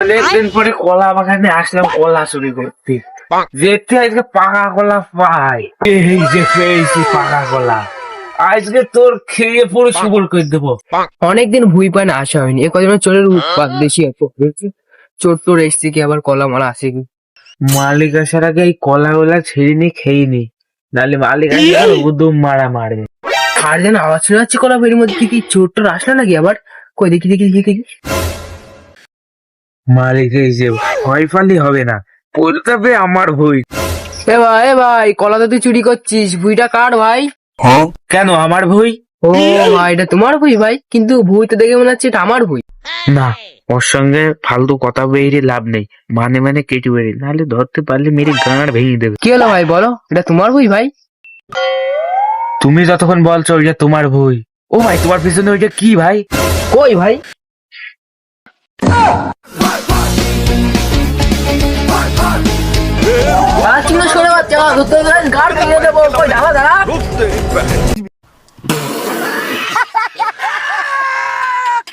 অনেকদিন পরে কলা বাগানে আসলাম কলা চুরি করতে, যেতে আজকে পাকা কলা পাই। এই যে পেয়েছি পাকা কলা, আজকে তোর খেয়ে পুরো সুবল করে দেবো। অনেকদিন ভুই পান আসা হয়নি, এ কদিন চোরের উৎপাত বেশি এত চোর টোর এসছে কি আবার কলা মারা আসে কি? মালিক আসার আগে এই কলা গোলা ছেড়িনি খেয়েনি, নাহলে মালিক আসলে উদম মারা মারবে। আর যেন আওয়াজ শোনা যাচ্ছে কলা বেরির মধ্যে থেকে, চোর টোর আসলো নাকি আবার? কই দেখি দেখি দেখি দেখি। মালিক এই যে ভয় পালি হবে না, পড়তে হবে আমার ভুই। এ ভাই কলা তো তুই চুরি করছিস, ভুইটা কার ভাই? কেন আমার ভুই? ও ভাই এটা তোমার ভুই ভাই, কিন্তু ভুই তো দেখে মনে হচ্ছে এটা আমার ভুই। না, ওর সঙ্গে ফালতু কথা বেরিয়ে লাভ নেই, মানে মানে কেটে বেরিয়ে, নাহলে ধরতে পারলে মেরে গাঁড় ভেঙে দেবে। কি হলো ভাই বলো, এটা তোমার ভুই ভাই? তুমি যতক্ষণ বলছো ওইটা তোমার ভুই। ও ভাই, তোমার পিছনে ওইটা কি ভাই? কই ভাই? সরে বাচ্চা ধরতে গাড় ভেঙে দেবো, কই দাঁড়া দাঁড়া।